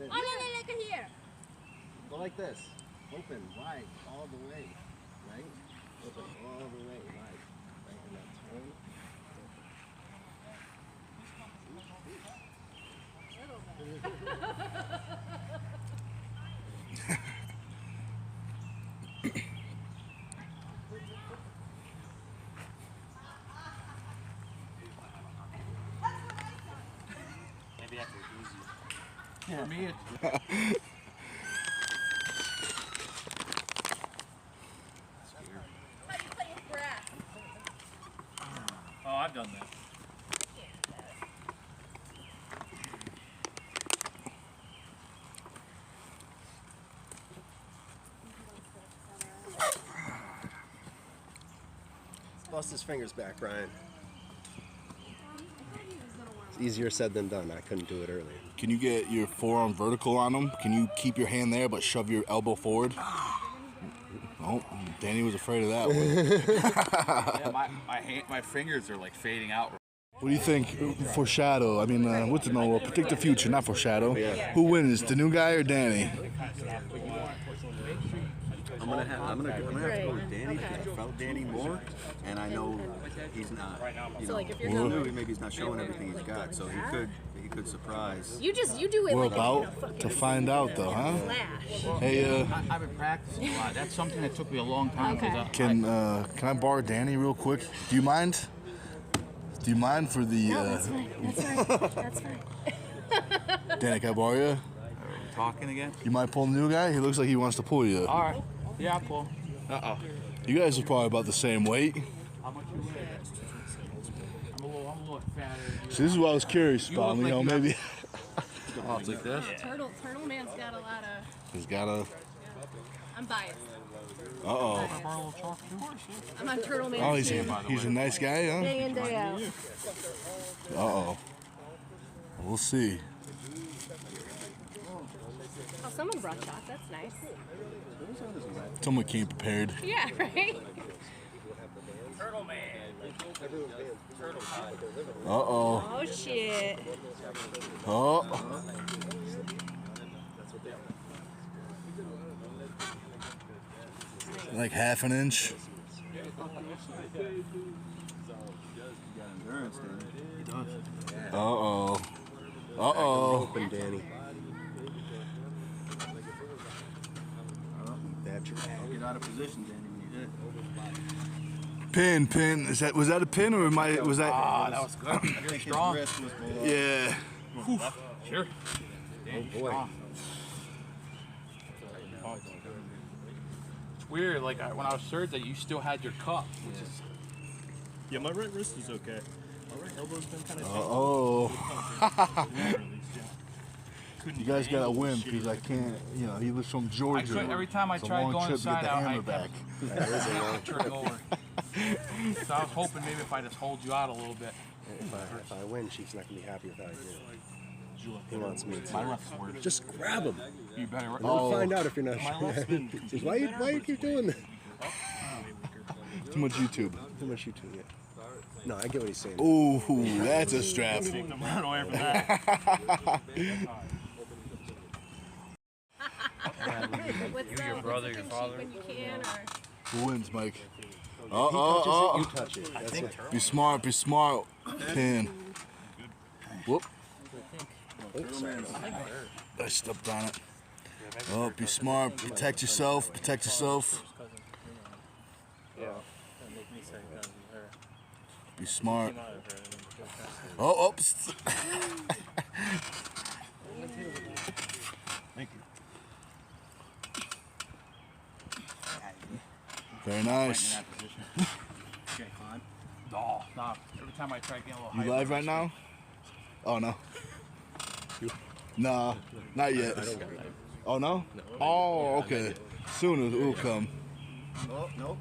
Open. Oh, no, like here. Go like this. Open, wide, all the way. Right? Open all the way, wide. Right, and now turn. Maybe that's easy. For me, it's... How do you play with grass? Oh, I've done that. Bust his fingers back, Ryan. It's easier said than done. I couldn't do it earlier. Can you get your forearm vertical on him? Can you keep your hand there but shove your elbow forward? Oh, Danny was afraid of that one. Yeah, my fingers are like fading out. What do you think? Foreshadow. I mean, what's the no? Predict the future, not foreshadow. Yeah. Who wins, the new guy or Danny? I'm gonna have to go with Danny because I felt Danny more, and I know he's not. You know, if you're new, maybe he's not showing everything he's got, so he could surprise. You do it. We're like about to find out, though, huh? Flash. Hey, I've been practicing a lot. That's something that took me a long time. Okay. can I borrow Danny real quick? Do you mind? Do you mind for the? No, that's fine. That's fine. That's fine. Danny, can I borrow you? Are we talking again? You might pull the new guy? He looks like he wants to pull you. All right. Yeah, I'll pull. You guys are probably about the same weight. How much you weigh? I'm a little fatter. So this is what I was curious about. You know, maybe. Oh, it's like this? Turtle Man's got a lot of... He's got a. I'm biased. Uh-oh. I'm on Turtle Man's Oh, team. he's a nice guy, huh? Day in, day out. Uh-oh. We'll see. Oh, someone brought chalk. That's nice. Someone came prepared. Yeah, right? Turtle Man. Uh-oh. Oh, shit. Oh. Like half an inch. Uh-oh. Uh-oh. Open, Danny. That's your Get out of position, Danny, when you did. Pin. Was that a pin or was that? Ah, that was good. Really strong. Yeah. Sure. Oh boy. It's weird, like when I was third, that you still had your cup, which is... Yeah, my right wrist is okay. My right elbow's been kind of Uh-oh. You guys gotta win because I can't, you know, he was from Georgia. Every time I It's a tried long going trip to get inside the out, hammer I back. That is a long turn over. So I was hoping maybe if I just hold you out a little bit. If I win, she's not gonna be happy without you. He wants me to. My left's worse. Just grab him. You better. We'll find out if you're not sure. Why you keep doing that? Too much YouTube. Too much YouTube, yeah. No, I get what he's saying. Ooh, that's a strap. I'm running away from that. What's your brother, your father. When you can, or... Who wins, Mike? You touch it. That's what. Be smart. Pin. Whoop. I stepped on it. Oh, be smart. Protect yourself. Be smart. Oh, oops. Thank you. Very nice. Oh, no. Every time I try getting a little You higher. live right now? Oh, no. Nah, not yet. Oh, no? Oh, okay. Soon it will come. Oh, nope.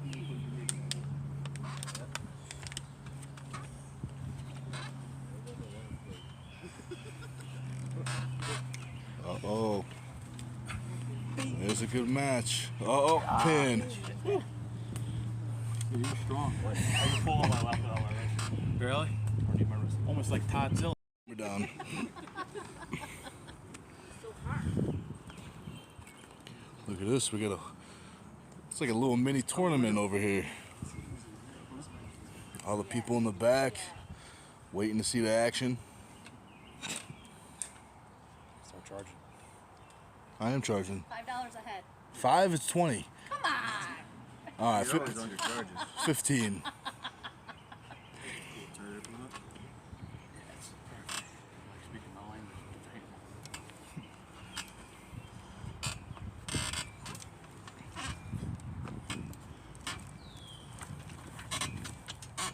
Uh-oh. There's a good match. Uh-oh, pin. You're strong. I can pull on my left and on my right. Barely? Almost like Todd Zilla. We're down. Look at this. We got it's like a little mini tournament over here. All the people in the back waiting to see the action. Start charging. I am charging. $5 a head. 5 is 20. Come on. All right, He's always under charges. 15.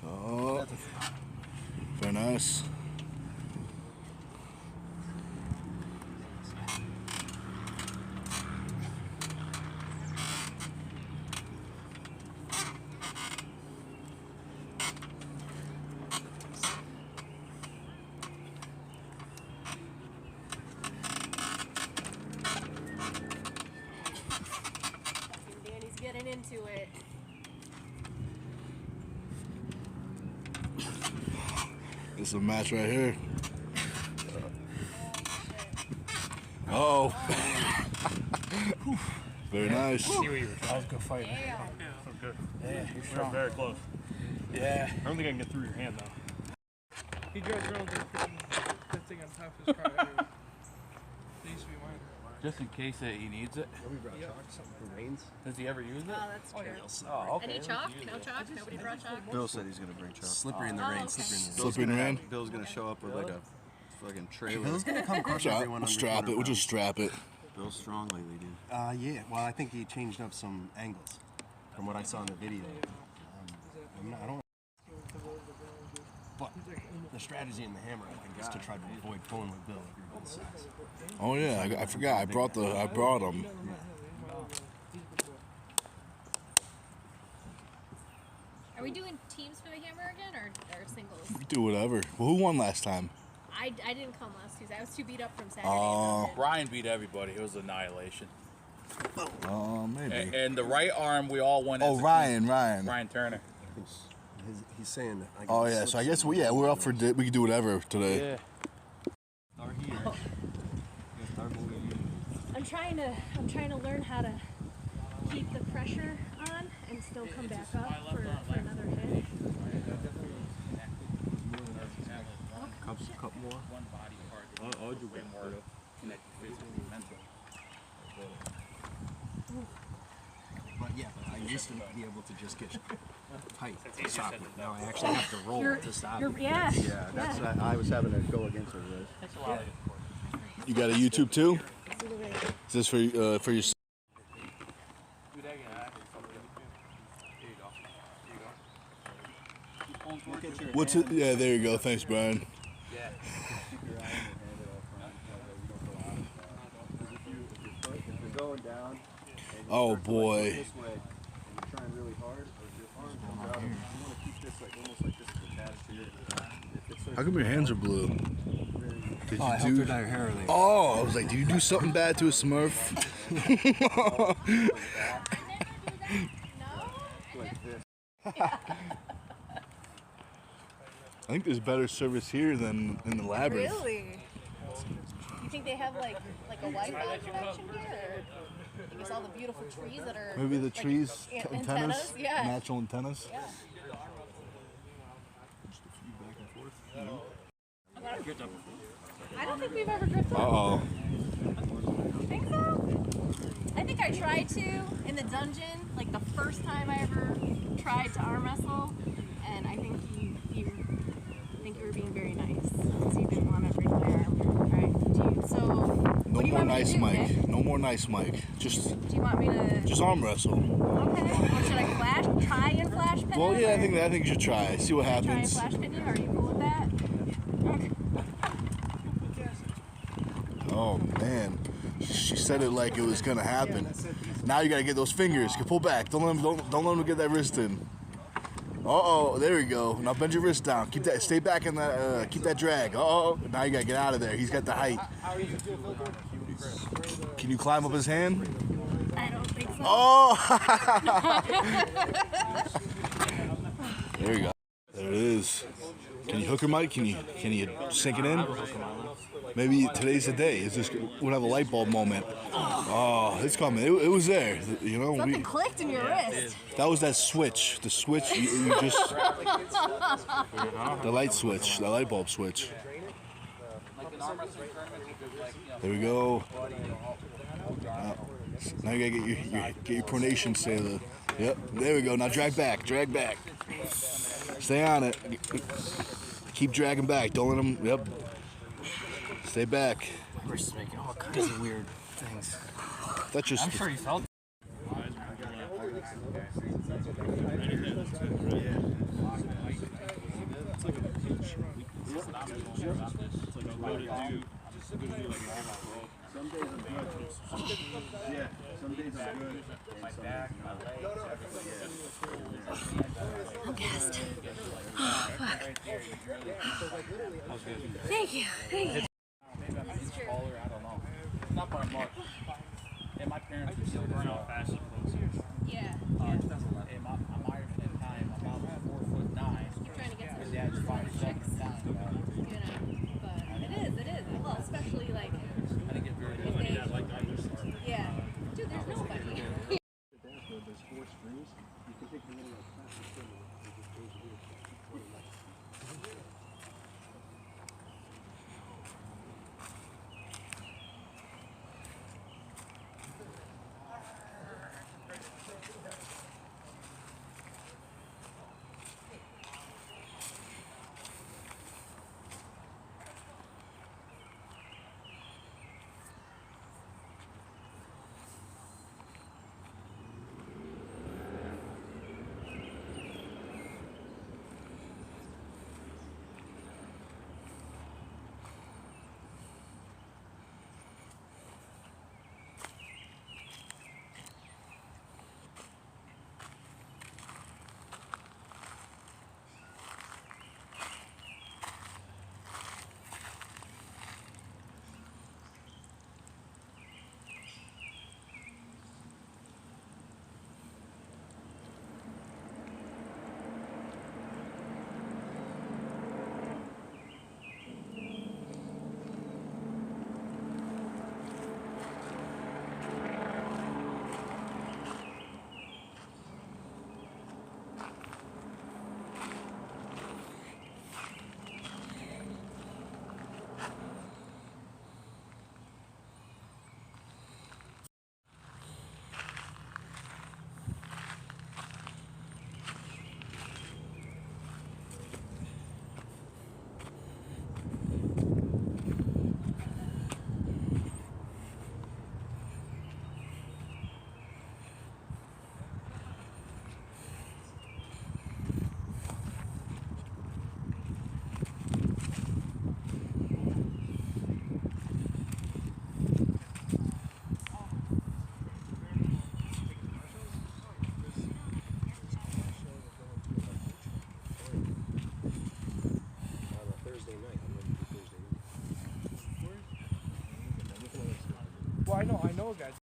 Oh, very nice. Danny's getting into it. This is a match right here. Uh-oh. Very nice. See where you were trying. I was good fight. Damn. Oh, good. Yeah, you're We're strong. very close. Yeah. I don't think I can get through your hand though. He drives around with that thing on top of his car. It needs to be mine. Just in case that he needs it. Does he ever use it? Oh, that's true. Oh, okay. Any chalk? No chalk? Nobody brought chalk? Bill said he's gonna bring chalk. Slippery in the Oh, rain. okay. Slippery in the rain. Bill's gonna show up with like a fucking trailer. Bill's gonna come crush Strap, everyone under strap it. We'll just strap it. Bill's strong lately, dude. Yeah. Well, I think he changed up some angles from what I saw in the video. I don't. But the strategy in the hammer, I think, is to try to avoid pulling with Bill if you're both sides. Oh yeah, I forgot. I brought them. Are we doing teams for the hammer again or singles? You do whatever. Well, who won last time? I didn't come last Tuesday. I was too beat up from Saturday. Oh. Brian beat everybody. It was annihilation. Oh, maybe. And the right arm, we all won. Oh, as a Ryan. team. Ryan Turner. He's saying that. I Oh yeah. So I guess we're up for we can do whatever today. Yeah. I'm trying to learn how to keep the pressure on and still come back up for another hit. Couple more. One body part. I'll do way more. Connect physically, mentally. But yeah, I used to be able to just get tight to stop it. Now I actually have to roll to stop it. Yeah. Yeah, that's I was having to go against her. Right? You got a YouTube too? Is this for your? Do that again. There you go. What's it? Yeah, there you go. Thanks, Brian. Yeah. You're going down. Oh boy. This way, and you're trying really hard, or your arm comes out. You want to keep this like almost like this is attached to your. How come your hands are blue? Did I helped her dye her hair earlier. Oh, I was like, did you do something bad to a Smurf? I think there's better service here than in the Labyrinth. Really? You think they have like a Wi-Fi connection here? Or I guess all the beautiful trees that are Maybe the like, trees, antennas, Yeah. natural antennas. Yeah. I don't think we've ever gripped one. Uh-oh. You think so? I think I tried to in the dungeon, like the first time I ever tried to arm wrestle, and I think you were being very nice. So you didn't want to break my arm. All right. So No what do you more want me to nice do, Mike. Nick? No more nice Mike. Just Do you want me to? arm wrestle. Okay. Or should I try and flash pin? Well, him, yeah, or I think you should try. See what try and happens. flash pin you? Are you cool with that? Okay. Oh man, she said it like it was gonna happen. Now you gotta get those fingers. You pull back. Don't let him get that wrist in. Uh-oh, there we go. Now bend your wrist down. Keep that. Stay back in the. Keep that drag. Uh-oh. Now you gotta get out of there. He's got the height. Can you climb up his hand? I don't think so. Oh! There you go. There it is. Can you hook her, Mike? Can you sink it in? Maybe today's the day. It's just we'll have a light bulb moment. Oh, it's coming. It was there. You know, Something clicked in your wrist. that was that switch. The switch you just the light switch, the light bulb switch. There we go. Now you gotta get your pronation sailor. Yep. There we go. Now drag back. Drag back. Stay on it. Keep dragging back. Don't let them. Yep. Stay back. My wrist is making all kinds of weird things. That's just. I'm sure you felt. Yeah, some days I'm good. I'm gassed. Oh, fuck. Thank you. Thank you. Taller, I don't know. Not by much. And my parents were still burn out fast. Yeah. I'm Irish in time. I'm about 4'9". You're trying to get My some dad's 5'7" chicks. You know, but it is. Well, especially like. I didn't get very if they, yeah. Dude, there's nobody. Well, I know a guy.